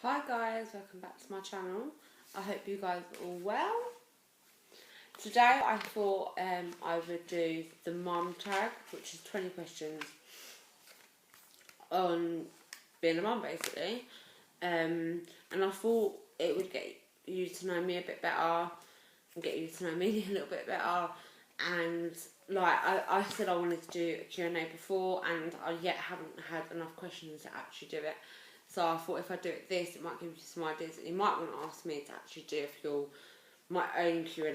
Hi guys, welcome back to my channel. I hope you guys are all well. Today I thought I would do the mum tag, which is 20 questions on being a mum basically. And I thought it would get you to know me a bit better and get you to know me a little bit better. And like I said I wanted to do a Q&A before, and I yet haven't had enough questions to actually do it. So I thought if I do it this, it might give you some ideas that you might want to ask me to actually do my own Q&A.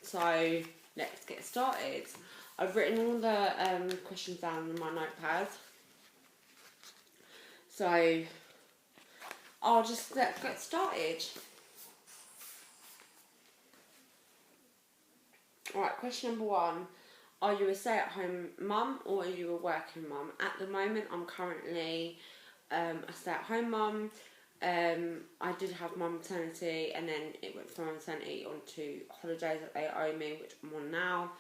So let's get started. I've written all the questions down in my notepad. So let's get started. Alright, question number 1. Are you a stay-at-home mum or are you a working mum? At the moment, I'm currently a stay-at-home mum. I did have my maternity, and then it went from maternity onto holidays that they owe me, which I'm on now.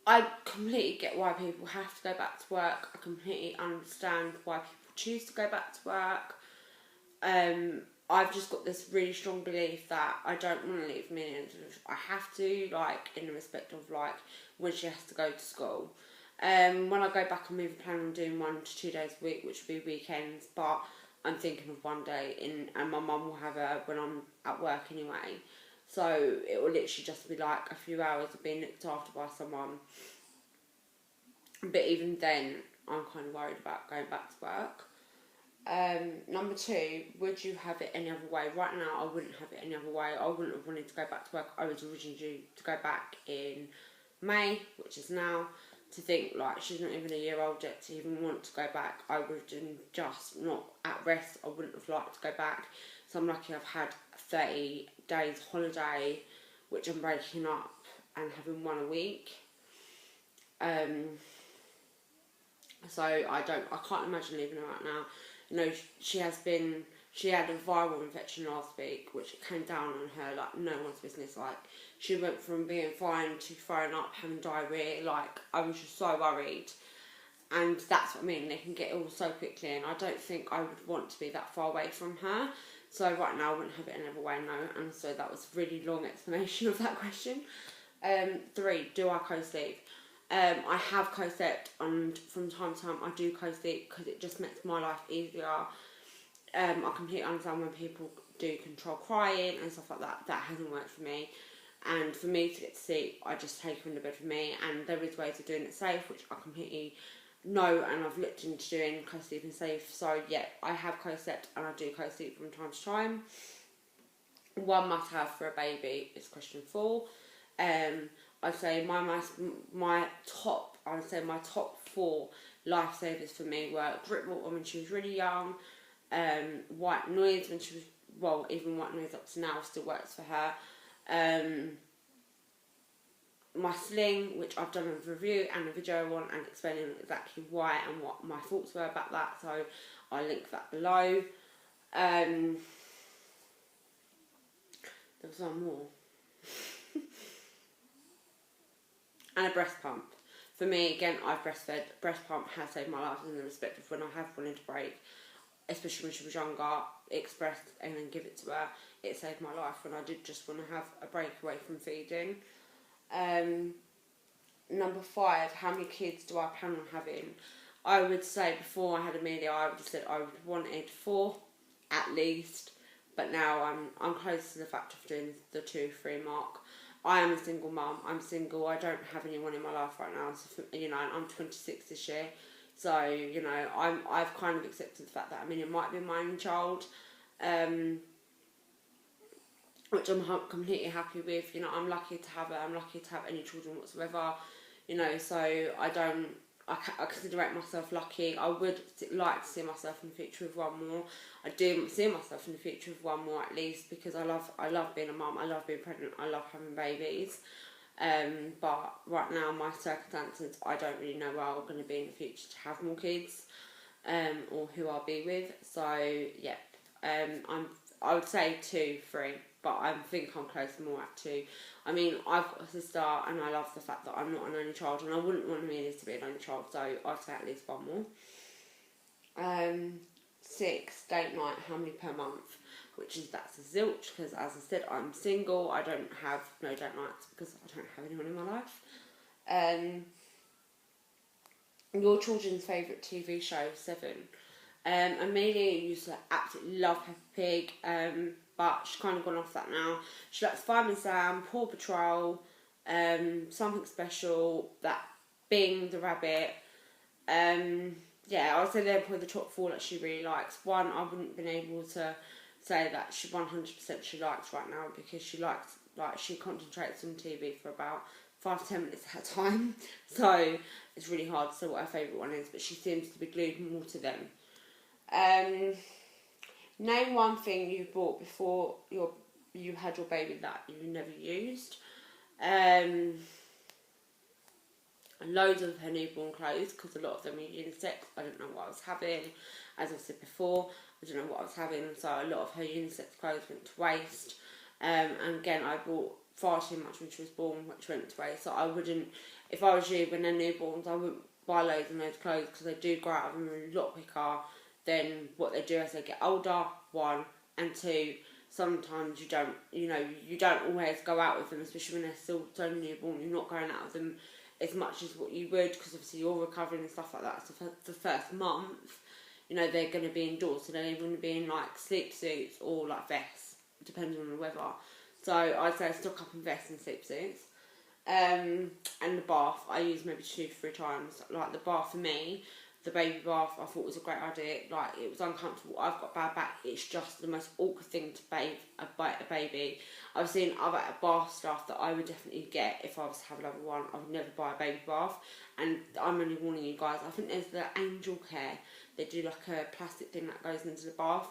I completely get why people have to go back to work. I completely understand why people choose to go back to work. I've just got this really strong belief that I don't want to leave Amelia. I have to, like, in the respect of, like, when she has to go to school. When I go back, I'm even planning on doing 1 to 2 days a week, which will be weekends, but I'm thinking of one day, and my mum will have her when I'm at work anyway. So it will literally just be like a few hours of being looked after by someone. But even then, I'm kind of worried about going back to work. Number 2, would you have it any other way? Right now, I wouldn't have it any other way. I wouldn't have wanted to go back to work. I was originally due to go back in May, which is now. To think, like, she's not even a year old yet to even want to go back. I would have been just not at rest. I wouldn't have liked to go back. So I'm lucky I've had 30 days holiday, which I'm breaking up and having 1 a week. So I can't imagine leaving her right now. You know, she had a viral infection last week, which came down on her like no one's business. Like, she went from being fine to throwing up, having diarrhea. Like, I was just so worried. And that's what I mean, they can get ill so quickly, and I don't think I would want to be that far away from her. So right now I wouldn't have it any other way, no. And so that was a really long explanation of that question. 3, do I co-sleep? I have co-slept, and from time to time I do co-sleep because it just makes my life easier. I completely understand when people do control crying and stuff like that. That hasn't worked for me. And for me to get to sleep, I just take her in the bed with me. And there is ways of doing it safe, which I completely know, and I've looked into doing co-sleeping safe. So yeah, I have co-slept, and I do co-sleep from time to time. 1 must-have for a baby is question 4. I'd say my top 4 lifesavers for me were drip water when she was really young, white noise when she was, well, even white noise up to now still works for her. My sling, which I've done a review and a video on, and explaining exactly why and what my thoughts were about that, so I'll link that below. There was one more. And a breast pump. For me, again, I've breastfed. Breast pump has saved my life in the respect of when I have wanted to break, especially when she was younger, express and then give it to her. It saved my life when I did just want to have a break away from feeding. Number 5, how many kids do I plan on having? I would say before I had Amelia, I would have said I would have wanted 4 at least, but now I'm close to the fact of doing the 2-3 mark. I am a single mum. I'm single. I don't have anyone in my life right now. So, you know, I'm 26 this year. So, you know, I've kind of accepted the fact that Amelia might be my only child, which I'm completely happy with. You know, I'm lucky to have her. I'm lucky to have any children whatsoever. You know, so I consider myself lucky. I would like to see myself in the future with 1 more. I do see myself in the future with 1 more at least, because I love being a mum. I love being pregnant. I love having babies. But right now, my circumstances, I don't really know where I'm going to be in the future to have more kids, or who I'll be with. So yeah, I would say 2, 3. But I think I'm close more at 2. I mean, I've got a sister, and I love the fact that I'm not an only child, and I wouldn't want Amelia to be an only child, so I'd say at least 1 more. 6, date night, how many per month? That's a zilch, because as I said, I'm single, I don't have no date nights because I don't have anyone in my life. Your children's favourite TV show, 7. Amelia used to absolutely love Peppa Pig, but she's kind of gone off that now. She likes Fireman Sam, Paw Patrol, Something Special, that Bing the Rabbit. Yeah, I would say they're probably the top 4 that she really likes. One, I wouldn't have been able to say that she 100% she likes right now, because she concentrates on TV for about 5 to 10 minutes at a time. So it's really hard to say what her favourite one is, but she seems to be glued more to them. Name one thing you bought before you had your baby that you never used. Loads of her newborn clothes, because a lot of them are unisex. I don't know what I was having. As I've said before, I don't know what I was having, so a lot of her unisex clothes went to waste. And again, I bought far too much when she was born, which went to waste. So I wouldn't, if I was you when they're newborns, I wouldn't buy loads and loads of clothes, because they do grow out of them a lot quicker than what they do as they get older, 1, and 2. Sometimes you don't always go out with them, especially when they're still so newborn. You're not going out with them as much as what you would, because obviously you're recovering and stuff like that. So for the first month, they're going to be indoors, so they're going to be in like sleep suits or like vests, depending on the weather. So I'd say stock up in vests and sleep suits. And the bath, I use maybe 2 to 3 times. Like the bath for me, the baby bath, I thought was a great idea. Like, it was uncomfortable. I've got bad back. It's just the most awkward thing to bathe a baby. I've seen other bath stuff that I would definitely get if I was to have another one. I would never buy a baby bath. And I'm only warning you guys. I think there's the Angel Care. They do like a plastic thing that goes into the bath.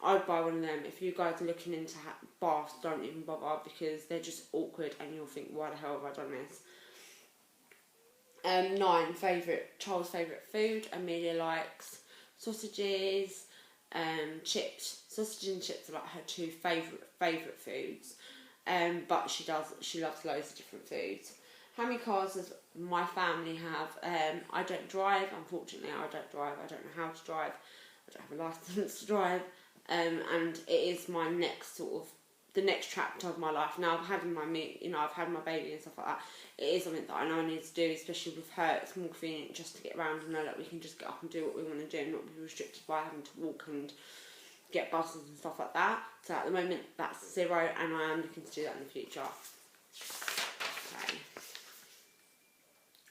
I'd buy one of them. If you guys are looking into baths, don't even bother, because they're just awkward and you'll think, why the hell have I done this? 9, child's favourite food. Amelia likes sausages, chips. Sausage and chips are like her 2 favourite foods. But she loves loads of different foods. How many cars does my family have? I don't drive, unfortunately. I don't drive. I don't know how to drive. I don't have a licence to drive. And it is my next the next chapter of my life. Now I've had I've had my baby and stuff like that. It is something that I know I need to do, especially with her. It's more convenient just to get around and know that we can just get up and do what we want to do and not be restricted by having to walk and get buses and stuff like that. So at the moment that's 0, and I am looking to do that in the future. Okay.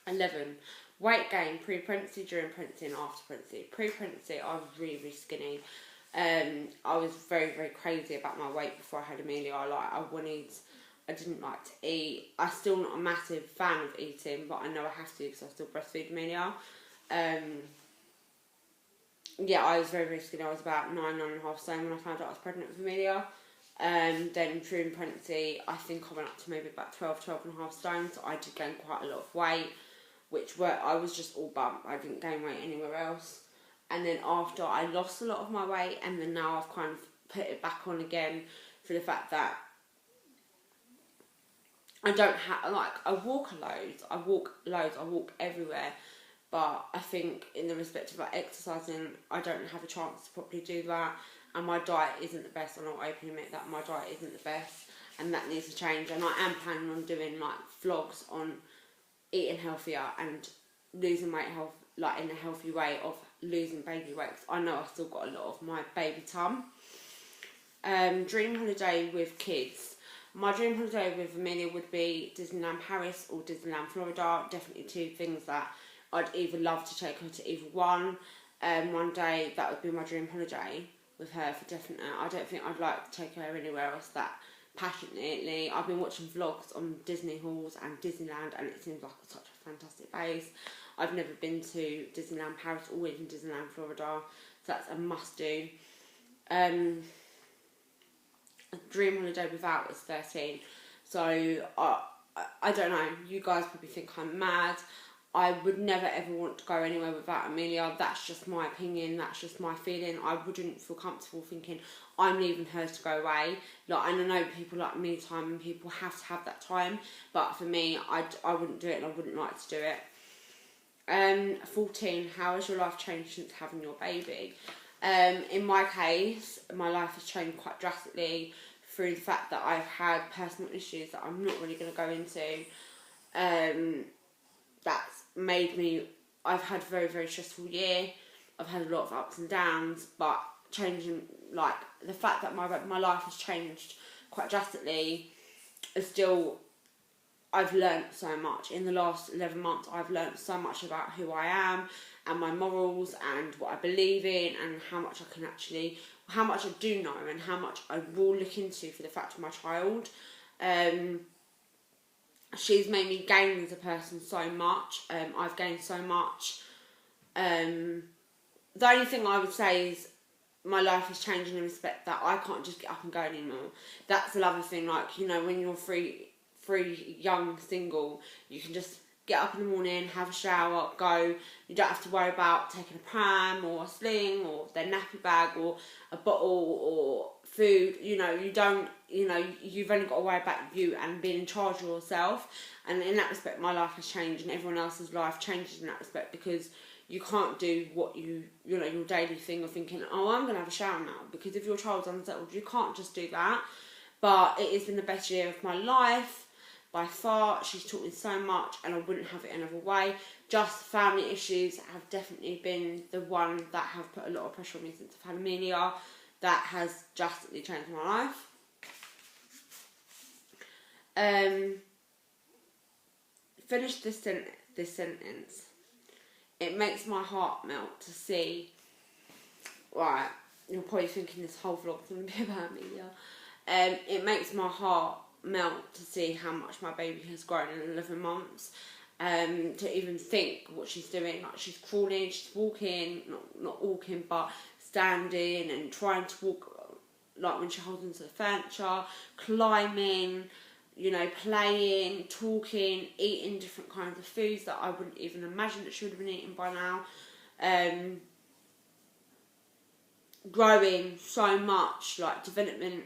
11. Weight gain, pre-pregnancy, during pregnancy and after pregnancy. Pre-pregnancy, I was really, really skinny. I was very, very crazy about my weight before I had Amelia. I didn't like to eat. I'm still not a massive fan of eating, but I know I have to because I still breastfeed Amelia. Yeah, I was very, very skinny. I was about 9.5 stone when I found out I was pregnant with Amelia. Then during pregnancy, I think I went up to maybe about 12.5 stone, so I did gain quite a lot of weight, I was just all bump. I didn't gain weight anywhere else. And then after, I lost a lot of my weight, and then now I've kind of put it back on again for the fact that I don't have, I walk loads, I walk everywhere, but I think in the respect of exercising, I don't have a chance to properly do that, and my diet isn't the best. I'm not open to admit that my diet isn't the best, and that needs to change, and I am planning on doing vlogs on eating healthier and losing weight in a healthy way of losing baby weight. I know I've still got a lot of my baby tum. Dream holiday with kids. My dream holiday with Amelia would be Disneyland Paris or Disneyland Florida. Definitely 2 things that I'd either love to take her to either one. One day that would be my dream holiday with her for definite. I don't think I'd like to take her anywhere else that passionately. I've been watching vlogs on Disney halls and Disneyland, and it seems like such a fantastic place. I've never been to Disneyland Paris or even Disneyland Florida, so that's a must do. Dream holiday without is 13. So I don't know, you guys probably think I'm mad. I would never ever want to go anywhere without Amelia. That's just my opinion, that's just my feeling. I wouldn't feel comfortable thinking I'm leaving her to go away. And I know people like me time and people have to have that time, but for me, I wouldn't do it, and I wouldn't like to do it. 14, how has your life changed since having your baby? In my case, my life has changed quite drastically through the fact that I've had personal issues that I'm not really going to go into. That's made me, I've had a very, very stressful year. I've had a lot of ups and downs, but changing, like, the fact that my life has changed quite drastically is still, I've learnt so much. In the last 11 months, I've learnt so much about who I am and my morals and what I believe in and how much I can actually, how much I do know and how much I will look into for the fact of my child. She's made me gain as a person so much. I've gained so much. The only thing I would say is my life has changed in the respect that I can't just get up and go anymore. That's another thing, like, you know, when you're free, young, single, you can just get up in the morning, have a shower, go. You don't have to worry about taking a pram or a sling or their nappy bag or a bottle or food. You know, you don't, you know, you've only got to worry about you and being in charge of yourself. And in that respect, my life has changed and everyone else's life changes in that respect, because you can't do what you know, your daily thing of thinking, oh, I'm going to have a shower now, because if your child's unsettled, you can't just do that. But it has been the best year of my life by far. She's taught me so much and I wouldn't have it another way. Just family issues have definitely been the one that have put a lot of pressure on me since I've had Amelia. That has drastically changed my life. Finish this sentence. It makes my heart melt to see, right, you're probably thinking this whole vlog's going to be about Amelia. It makes my heart melt to see how much my baby has grown in 11 months. To even think what she's doing, like she's crawling, she's walking, not walking, but standing and trying to walk, like when she holds onto the furniture, climbing, you know, playing, talking, eating different kinds of foods that I wouldn't even imagine that she would have been eating by now. Growing so much, like development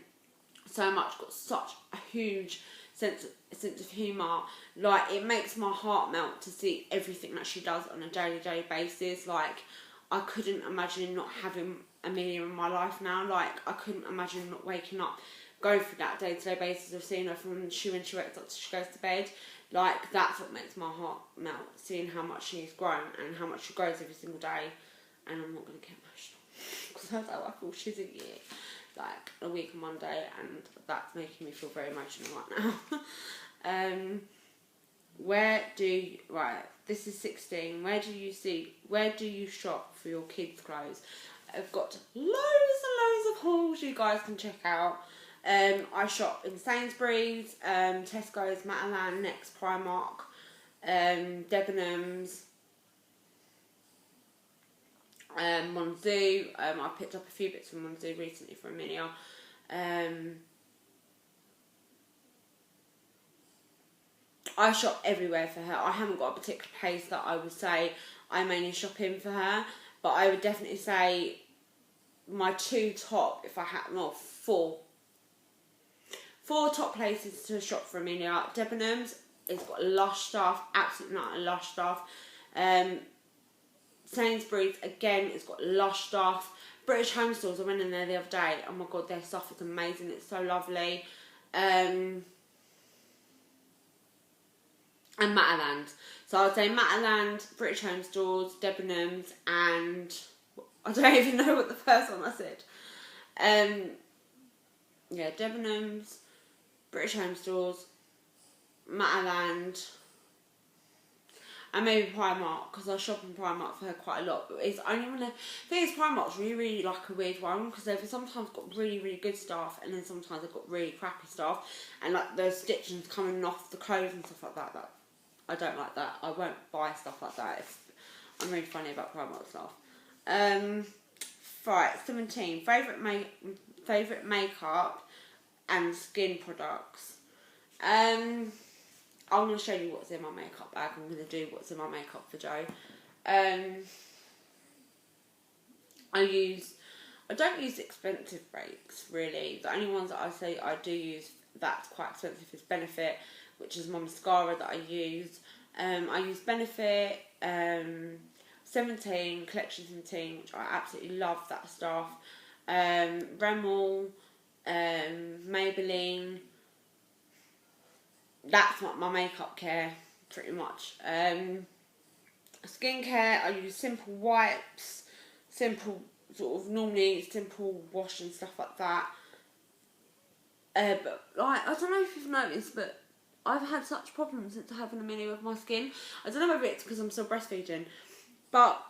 so much, got such a huge sense of humour. Like, it makes my heart melt to see everything that she does on a daily basis. Like, I couldn't imagine not having Amelia in my life now. Like, I couldn't imagine not waking up, going through that day-to-day basis of seeing her from when she wakes up to she goes to bed. Like, that's what makes my heart melt, seeing how much she's grown and how much she grows every single day. And I'm not going to get emotional because that's how I feel. She's a year, like a week on Monday, and that's making me feel very emotional right now. This is 16. Where do you shop for your kids' clothes? I've got loads and loads of hauls you guys can check out. I shop in Sainsbury's, Tesco's, Matalan, Next, Primark, Debenhams, Monzo. I picked up a few bits from Monzo recently for Amelia. I shop everywhere for her. I haven't got a particular place that I would say I mainly shop in for her, but I would definitely say my two top, if I had, well, four top places to shop for Amelia. Debenhams, it's got lush stuff, absolutely not lush stuff. Sainsbury's, again, it's got lush stuff. British Home Stores, I went in there the other day. Oh my god, their stuff is amazing. It's so lovely. And Mataland. So I would say Mataland, British Home Stores, Debenhams, and I don't even know what the first one I said. Yeah, Debenhams, British Home Stores, Mataland, and maybe Primark, because I shop in Primark for her quite a lot. But it's only when I think Primark's really like a weird one, because they've sometimes got really good stuff, and then sometimes they've got really crappy stuff, and like those stitchings coming off the clothes and stuff like that. That I don't like that. I won't buy stuff like that. I'm really funny about Primark stuff. Right, 17. Favourite makeup and skin products. I'm going to show you what's in my makeup bag. I'm going to do what's in my makeup for Joe. I don't use expensive breaks, really. The only ones that I say I do use that's quite expensive is Benefit, which is my mascara that I use. I use Benefit, 17, Collection 17, which I absolutely love that stuff. Rimmel, Maybelline. That's not my makeup care, pretty much. Skincare, I use simple wipes, simple sort of normally simple wash and stuff like that. But like, I don't know if you've noticed, but I've had such problems since having Amelia with my skin. I don't know whether it's because I'm still breastfeeding, but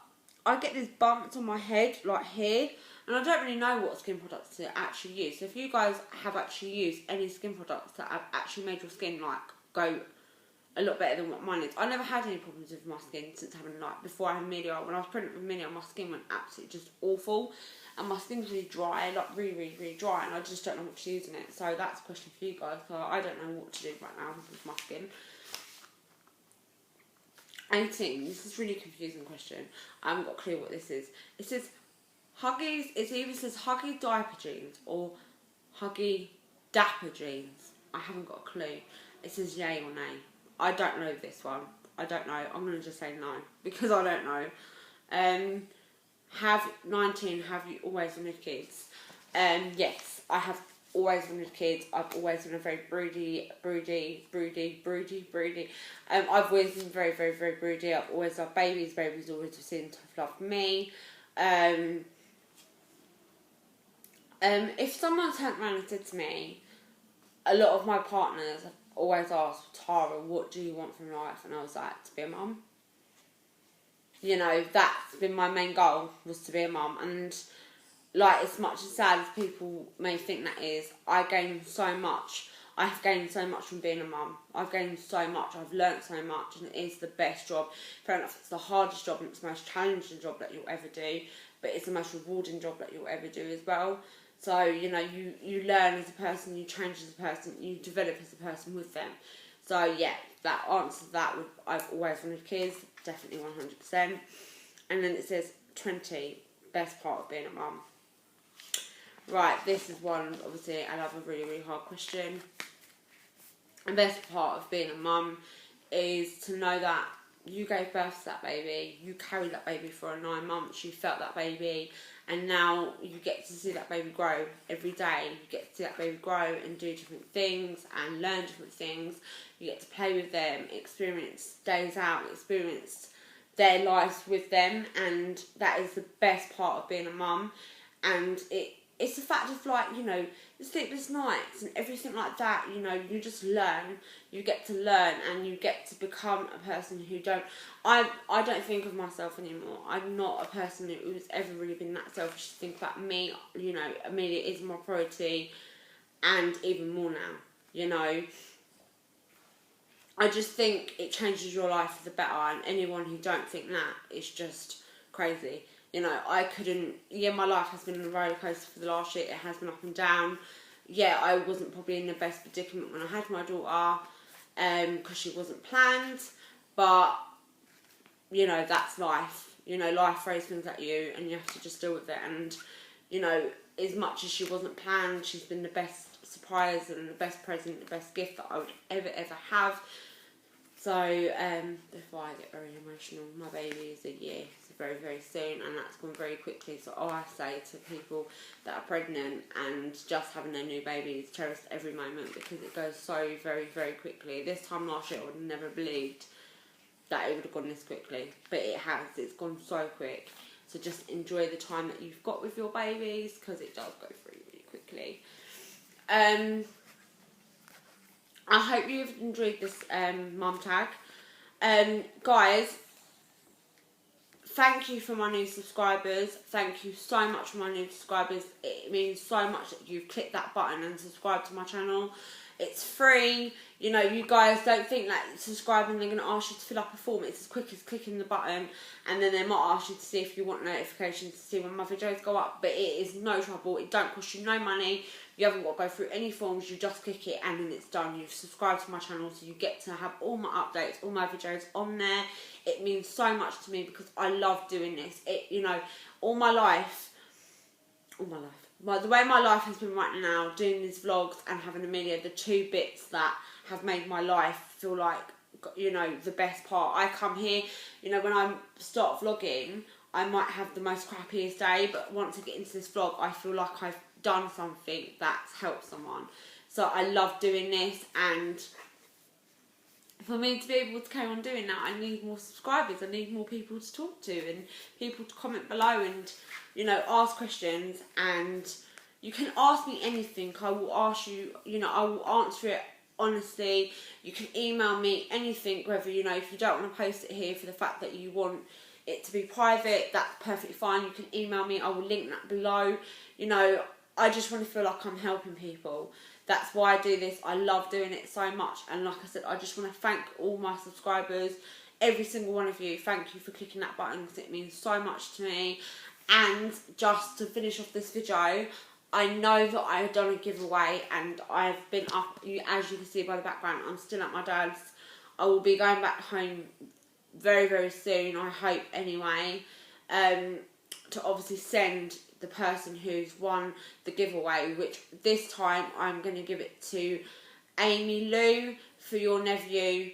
I get these bumps on my head, like here, and I don't really know what skin products to actually use. So if you guys have actually used any skin products that have actually made your skin like go a lot better than what mine is. I never had any problems with my skin since having like before I had Amelia. When I was pregnant with Amelia, my skin went absolutely just awful, and my skin's really dry, like really dry, and I just don't know what to use in it. So that's a question for you guys. So I don't know what to do right now with my skin. 18. This is a really confusing question. I haven't got a clue what this is. It says Huggies. It either says Huggy diaper jeans or Huggy dapper jeans. I haven't got a clue. It says yay or nay. I don't know this one. I don't know. I'm going to just say no because I don't know. Have 19. Have you always wanted kids? Yes, I have always wanted kids. I've always been a very broody. I've always been very broody. I've always loved babies. Babies always seem to have loved me. If someone turned around and said to me, a lot of my partners have always asked, Tara, what do you want from life? And I was like, to be a mum. You know, that's been my main goal, was to be a mum. And like, as much as sad as people may think that is, I gained so much. I have gained so much from being a mum. I've gained so much. I've learnt so much, and it is the best job. Fair enough, it's the hardest job and it's the most challenging job that you'll ever do, but it's the most rewarding job that you'll ever do as well. So, you know, you learn as a person, you change as a person, you develop as a person with them. So, yeah, that answer to that would, I've always wanted kids, definitely 100%. And then it says 20, best part of being a mum. Right, this is one, obviously, I love a really hard question. The best part of being a mum is to know that you gave birth to that baby, you carried that baby for 9 months, you felt that baby, and now you get to see that baby grow every day. You get to see that baby grow and do different things and learn different things. You get to play with them, experience days out, experience their lives with them, and that is the best part of being a mum. And it's the fact of, like, you know, the sleepless nights and everything like that. You know, you just learn, you get to learn, and you get to become a person who I don't think of myself anymore. I'm not a person who's ever really been that selfish to think about me. You know, Amelia is my priority, and even more now, you know. I just think it changes your life for the better, and anyone who don't think that is just crazy. You know, I couldn't... Yeah, my life has been a roller coaster for the last year. It has been up and down. Yeah, I wasn't probably in the best predicament when I had my daughter, because she wasn't planned. But, you know, that's life. You know, life throws things at you, and you have to just deal with it. And, you know, as much as she wasn't planned, she's been the best surprise and the best present, the best gift that I would ever have. So, before I get very emotional, my baby is a year. Very soon, and that's gone very quickly. So all I say to people that are pregnant and just having their new baby is cherish every moment, because it goes so very quickly. This time last year I would have never believed that it would have gone this quickly, but it has. It's gone so quick. So just enjoy the time that you've got with your babies, because it does go through really quickly. I hope you've enjoyed this mum tag. Guys, thank you for my new subscribers. Thank you so much for my new subscribers. It means so much that you've clicked that button and subscribed to my channel. It's free. You know, you guys don't think that subscribing they're going to ask you to fill up a form. It's as quick as clicking the button, and then they might ask you to see if you want notifications to see when my videos go up. But it is no trouble. It don't cost you no money. You haven't got to go through any forms. You just click it and then it's done. You've subscribed to my channel, so you get to have all my updates, all my videos on there. It means so much to me because I love doing this. You know, all my life, the way my life has been right now, doing these vlogs and having Amelia, the two bits that have made my life feel like you know, the best part. I come here, you know, when I start vlogging, I might have the most crappiest day, but once I get into this vlog, I feel like I've done something that's helped someone. So I love doing this, and for me to be able to carry on doing that, I need more subscribers. I need more people to talk to and people to comment below and, you know, ask questions. And you can ask me anything. I will ask you, you know, I will answer it honestly. You can email me anything, whether, you know, if you don't want to post it here for the fact that you want it to be private, that's perfectly fine. You can email me. I will link that below. You know, I just want to feel like I'm helping people. That's why I do this. I love doing it so much. And like I said, I just want to thank all my subscribers, every single one of you. Thank you for clicking that button, because it means so much to me. And just to finish off this video, I know that I've done a giveaway, and I've been up, as you can see by the background, I'm still at my dad's. I will be going back home very, very soon, I hope anyway, to obviously send the person who's won the giveaway, which this time I'm going to give it to Amy Lou for your nephew.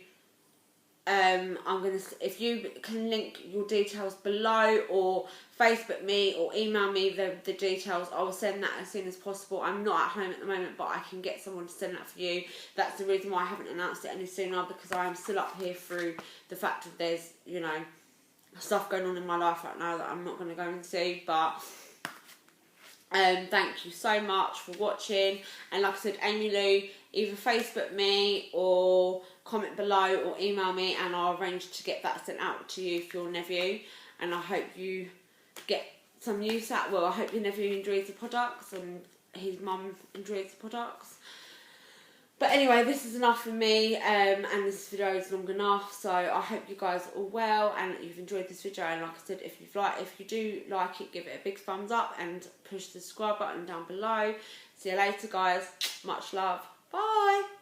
I'm going to, if you can link your details below, or Facebook me or email me the details, I will send that as soon as possible. I'm not at home at the moment, but I can get someone to send that for you. That's the reason why I haven't announced it any sooner, because I am still up here through the fact that there's, you know, stuff going on in my life right now that I'm not going to go into. But thank you so much for watching. And like I said, Amy Lou, either Facebook me or comment below or email me, and I'll arrange to get that sent out to you for your nephew. And I hope you get some use out. Well, I hope your nephew enjoys the products and his mum enjoys the products. But anyway, this is enough for me, and this video is long enough. So I hope you guys are all well and that you've enjoyed this video. And like I said, if you do like it, give it a big thumbs up and push the subscribe button down below. See you later, guys. Much love. Bye.